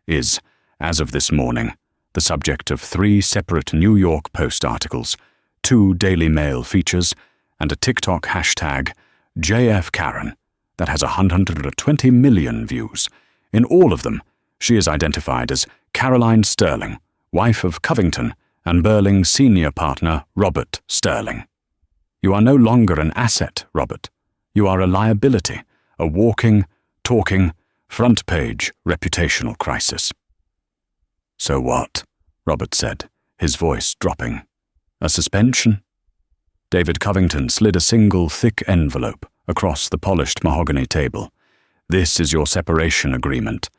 [SPEAKER 1] is, as of this morning, the subject of 3 separate New York Post articles, 2 Daily Mail features, and a TikTok hashtag, JFKaren, that has 120 million views. In all of them, she is identified as Caroline Sterling, wife of Covington and Burling senior partner Robert Sterling. You are no longer an asset, Robert. You are a liability, a walking, talking, front-page reputational crisis. So what? Robert said, his voice dropping. A suspension? David Covington slid a single thick envelope across the polished mahogany table. This is your separation agreement.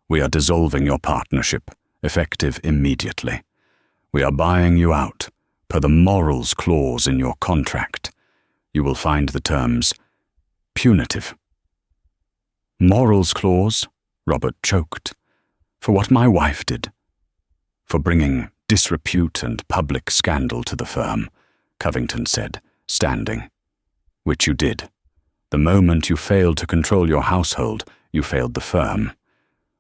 [SPEAKER 1] We are dissolving your partnership, effective immediately. We are buying you out, per the morals clause in your contract. You will find the terms punitive. Morals clause? Robert choked. For what my wife did. For bringing disrepute and public scandal to the firm, Covington said, standing. Which you did. The moment you failed to control your household, you failed the firm.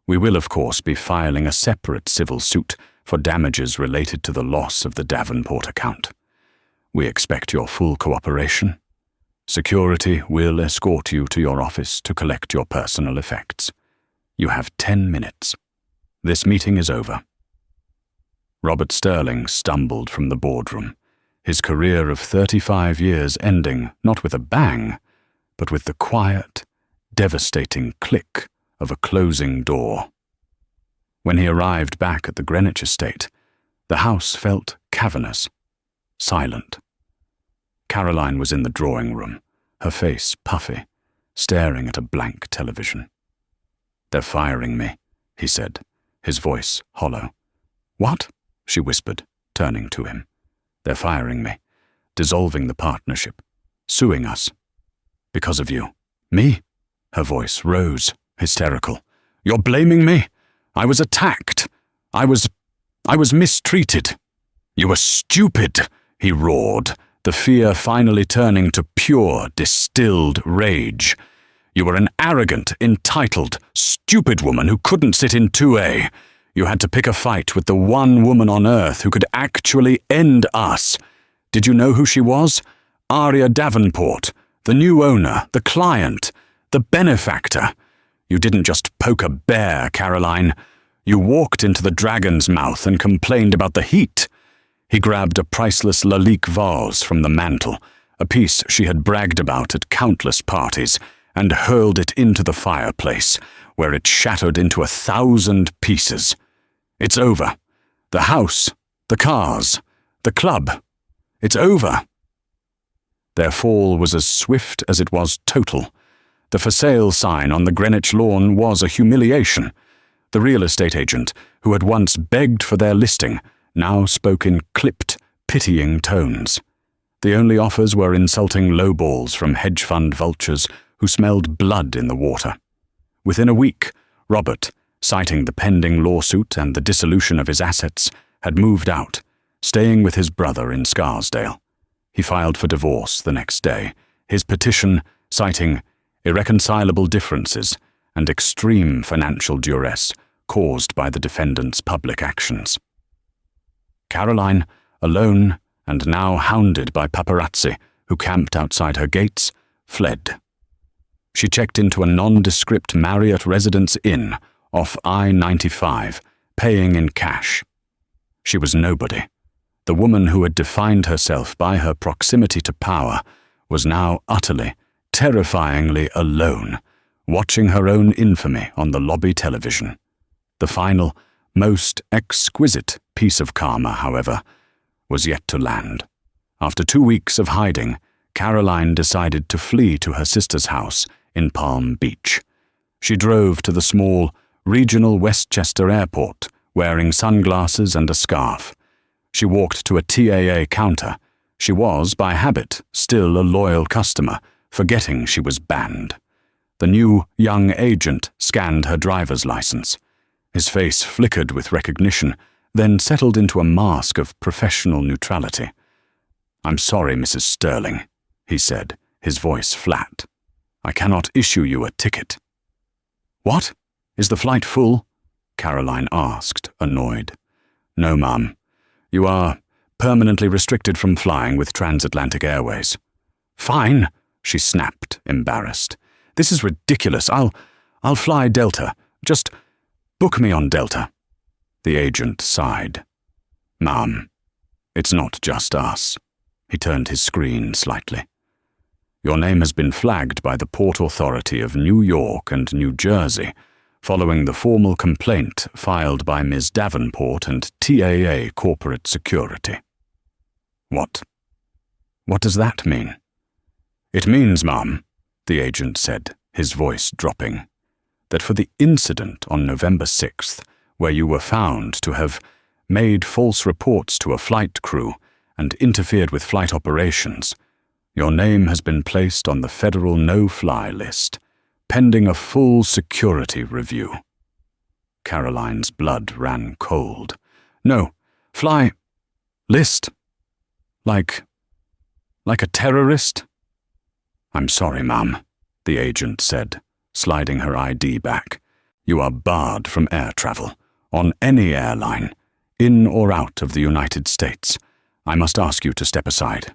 [SPEAKER 1] We will, of course, be filing a separate civil suit for damages related to the loss of the Davenport account. We expect your full cooperation. Security will escort you to your office to collect your personal effects. You have 10 minutes. This meeting is over. Robert Sterling stumbled from the boardroom, his career of 35 years ending not with a bang, but with the quiet, devastating click of a closing door. When he arrived back at the Greenwich estate, the house felt cavernous, silent. Caroline was in the drawing room, her face puffy, staring at a blank television. "They're firing me," he said, his voice hollow. "What?" she whispered, turning to him. "They're firing me, dissolving the partnership, suing us. Because of you." "Me?" Her voice rose, hysterical. "You're blaming me? I was attacked. I was mistreated." "You were stupid," he roared, the fear finally turning to pure, distilled rage. "You were an arrogant, entitled, stupid woman who couldn't sit in 2A. You had to pick a fight with the one woman on earth who could actually end us. Did you know who she was? Aria Davenport, the new owner, the client, the benefactor. You didn't just poke a bear, Caroline. You walked into the dragon's mouth and complained about the heat." He grabbed a priceless Lalique vase from the mantel, a piece she had bragged about at countless parties, and hurled it into the fireplace, where it shattered into 1,000 pieces. "It's over. The house, the cars, the club. It's over." Their fall was as swift as it was total. The for sale sign on the Greenwich lawn was a humiliation. The real estate agent, who had once begged for their listing, now spoke in clipped, pitying tones. The only offers were insulting lowballs from hedge fund vultures who smelled blood in the water. Within a week, Robert, citing the pending lawsuit and the dissolution of his assets, had moved out, staying with his brother in Scarsdale. He filed for divorce the next day, his petition citing irreconcilable differences and extreme financial duress caused by the defendant's public actions. Caroline, alone and now hounded by paparazzi who camped outside her gates, fled. She checked into a nondescript Marriott Residence Inn off I-95, paying in cash. She was nobody. The woman who had defined herself by her proximity to power was now utterly, terrifyingly alone, watching her own infamy on the lobby television. The final, most exquisite piece of karma, however, was yet to land. After 2 weeks of hiding, Caroline decided to flee to her sister's house in Palm Beach. She drove to the small, regional Westchester airport, wearing sunglasses and a scarf. She walked to a TAA counter. She was, by habit, still a loyal customer, forgetting she was banned. The new young agent scanned her driver's license. His face flickered with recognition, then settled into a mask of professional neutrality. "I'm sorry, Mrs. Sterling," he said, his voice flat. "I cannot issue you a ticket." "What? Is the flight full?" Caroline asked, annoyed. "No, ma'am. You are permanently restricted from flying with Transatlantic Airways." "Fine," she snapped, embarrassed. "This is ridiculous. I'll fly Delta. Just book me on Delta." The agent sighed. "Ma'am, it's not just us." He turned his screen slightly. "Your name has been flagged by the Port Authority of New York and New Jersey following the formal complaint filed by Ms. Davenport and TAA Corporate Security. What does that mean? It means, ma'am, the agent said, his voice dropping, that for the incident on November 6th, where you were found to have made false reports to a flight crew and interfered with flight operations, your name has been placed on the federal no-fly list, pending a full security review. Caroline's blood ran cold. No, fly list? Like a terrorist? I'm sorry, ma'am, the agent said, sliding her ID back. You are barred from air travel, on any airline, in or out of the United States. I must ask you to step aside.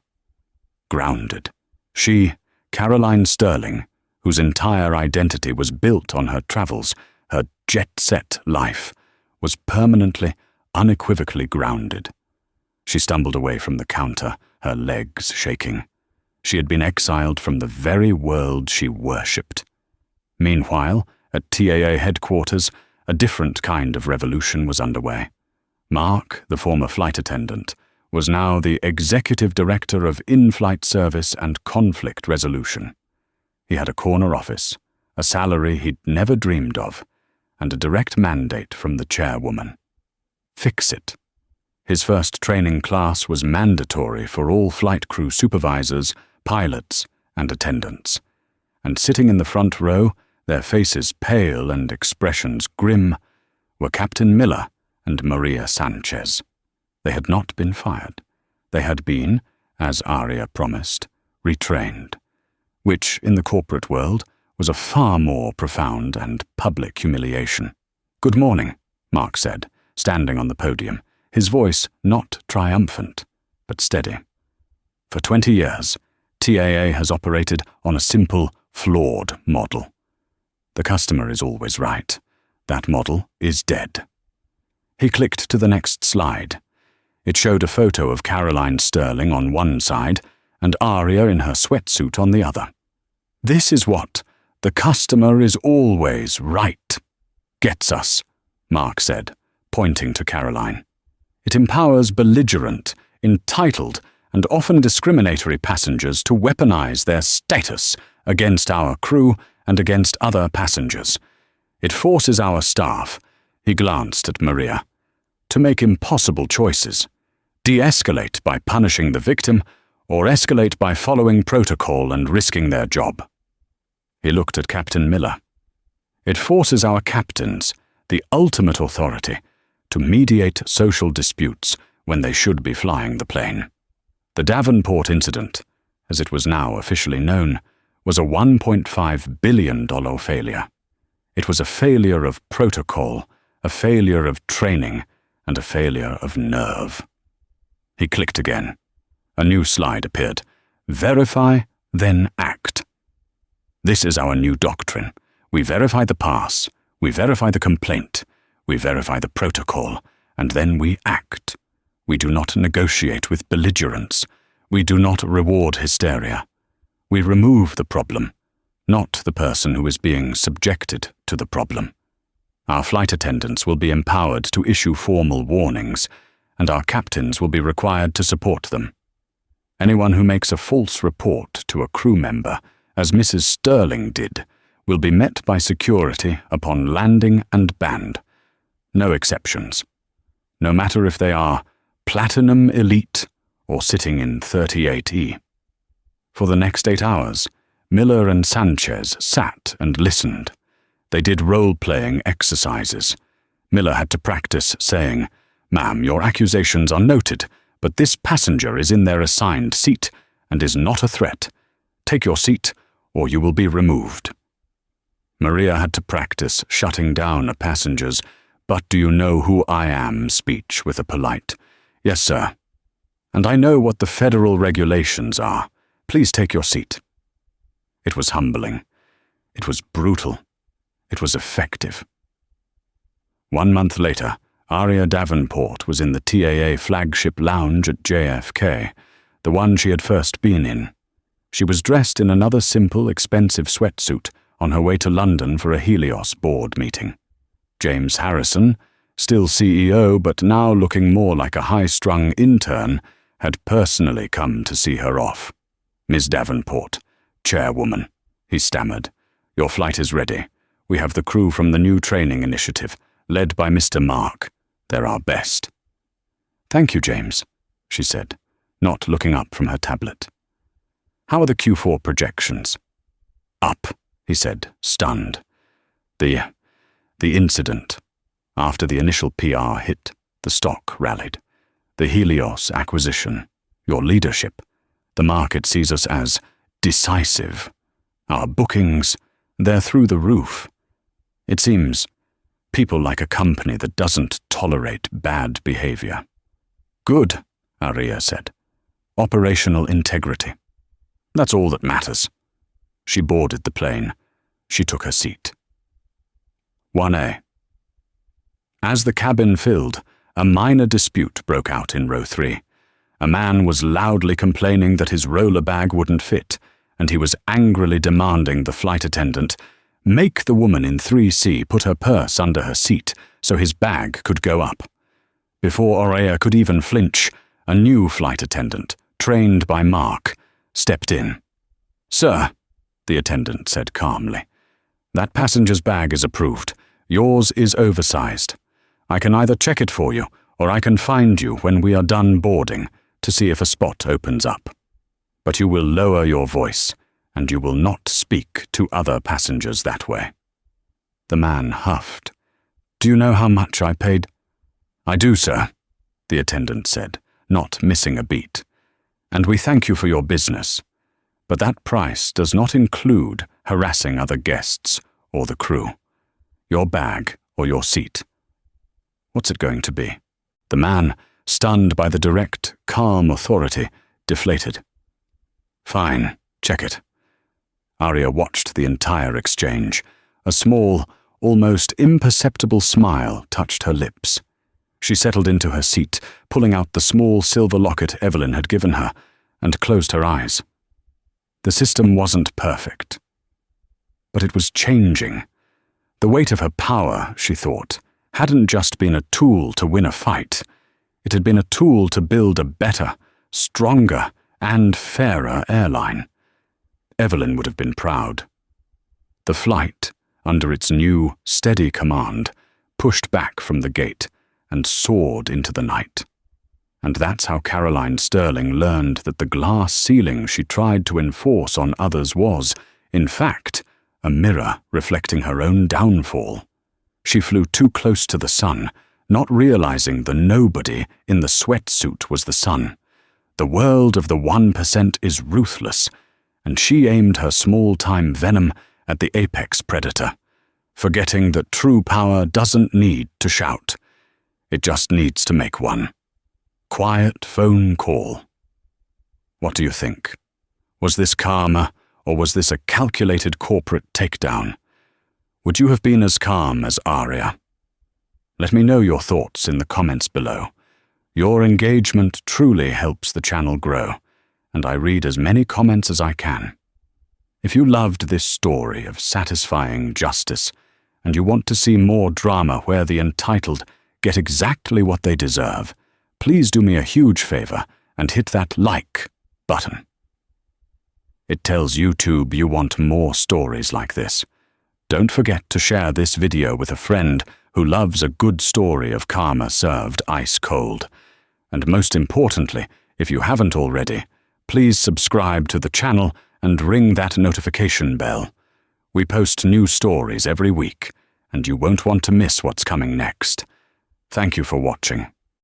[SPEAKER 1] Grounded. She, Caroline Sterling, whose entire identity was built on her travels, her jet-set life, was permanently, unequivocally grounded. She stumbled away from the counter, her legs shaking. She had been exiled from the very world she worshipped. Meanwhile, at TAA headquarters, a different kind of revolution was underway. Mark, the former flight attendant, was now the executive director of in-flight service and conflict resolution. He had a corner office, a salary he'd never dreamed of, and a direct mandate from the chairwoman. Fix it. His first training class was mandatory for all flight crew supervisors, pilots, and attendants. And sitting in the front row, their faces pale and expressions grim, were Captain Miller and Maria Sanchez. They had not been fired. They had been, as Aria promised, retrained, which, in the corporate world, was a far more profound and public humiliation. Good morning, Mark said, standing on the podium, his voice not triumphant, but steady. For 20 years, TAA has operated on a simple, flawed model. The customer is always right. That model is dead. He clicked to the next slide. It showed a photo of Caroline Sterling on one side and Aria in her sweatsuit on the other. This is what the customer is always right gets us, Mark said, pointing to Caroline. It empowers belligerent, entitled, and often discriminatory passengers to weaponize their status against our crew and against other passengers. It forces our staff, he glanced at Maria, to make impossible choices, de-escalate by punishing the victim, or escalate by following protocol and risking their job. He looked at Captain Miller. It forces our captains, the ultimate authority, to mediate social disputes when they should be flying the plane. The Davenport incident, as it was now officially known, was a $1.5 billion failure. It was a failure of protocol, a failure of training, and a failure of nerve. He clicked again. A new slide appeared. Verify, then act. This is our new doctrine. We verify the pass, we verify the complaint, we verify the protocol, and then we act. We do not negotiate with belligerence. We do not reward hysteria. We remove the problem, not the person who is being subjected to the problem. Our flight attendants will be empowered to issue formal warnings, and our captains will be required to support them. Anyone who makes a false report to a crew member, as Mrs. Sterling did, will be met by security upon landing and banned. No exceptions. No matter if they are Platinum Elite or sitting in 38E. For the next 8 hours, Miller and Sanchez sat and listened. They did role-playing exercises. Miller had to practice saying, "Ma'am, your accusations are noted, but this passenger is in their assigned seat and is not a threat. Take your seat, or you will be removed." Maria had to practice shutting down a passenger's "but do you know who I am" speech with a polite, "Yes, sir. And I know what the federal regulations are. Please take your seat." It was humbling. It was brutal. It was effective. 1 month later, Aria Davenport was in the TAA flagship lounge at JFK, the one she had first been in. She was dressed in another simple, expensive sweatsuit, on her way to London for a Helios board meeting. James Harrison, still CEO but now looking more like a high-strung intern, had personally come to see her off. "Miss Davenport, chairwoman," he stammered. "Your flight is ready. We have the crew from the new training initiative, led by Mr. Mark. They're our best." "Thank you, James," she said, not looking up from her tablet. "How are the Q4 projections?" "Up," he said, stunned. The incident. After the initial PR hit, the stock rallied. The Helios acquisition, your leadership. The market sees us as decisive. Our bookings, they're through the roof. It seems people like a company that doesn't tolerate bad behavior." "Good," Aria said. "Operational integrity. That's all that matters." She boarded the plane. She took her seat. 1A. As the cabin filled, a minor dispute broke out in row 3. A man was loudly complaining that his roller bag wouldn't fit, and he was angrily demanding the flight attendant make the woman in 3C put her purse under her seat so his bag could go up. Before Aurea could even flinch, a new flight attendant, trained by Mark, stepped in. "Sir," the attendant said calmly, "that passenger's bag is approved. Yours is oversized. I can either check it for you, or I can find you when we are done boarding to see if a spot opens up. But you will lower your voice, and you will not speak to other passengers that way." The man huffed. "Do you know how much I paid?" "I do, sir," the attendant said, not missing a beat. "And we thank you for your business. But that price does not include harassing other guests or the crew. Your bag or your seat. What's it going to be?" The man, stunned by the direct, calm authority, deflated. "Fine, check it." Aria watched the entire exchange. A small, almost imperceptible smile touched her lips. She settled into her seat, pulling out the small silver locket Evelyn had given her, and closed her eyes. The system wasn't perfect, but it was changing. The weight of her power, she thought, hadn't just been a tool to win a fight. It had been a tool to build a better, stronger, and fairer airline. Evelyn would have been proud. The flight, under its new, steady command, pushed back from the gate and soared into the night. And that's how Caroline Sterling learned that the glass ceiling she tried to enforce on others was, in fact, a mirror reflecting her own downfall. She flew too close to the sun, not realizing the nobody in the sweatsuit was the sun. The world of the 1% is ruthless, and she aimed her small-time venom at the apex predator, forgetting that true power doesn't need to shout. It just needs to make one. Quiet phone call. What do you think? Was this karma, or was this a calculated corporate takedown? Would you have been as calm as Aria? Let me know your thoughts in the comments below. Your engagement truly helps the channel grow, and I read as many comments as I can. If you loved this story of satisfying justice, and you want to see more drama where the entitled get exactly what they deserve, please do me a huge favor and hit that like button. It tells YouTube you want more stories like this. Don't forget to share this video with a friend who loves a good story of karma served ice cold. And most importantly, if you haven't already, please subscribe to the channel and ring that notification bell. We post new stories every week, and you won't want to miss what's coming next. Thank you for watching.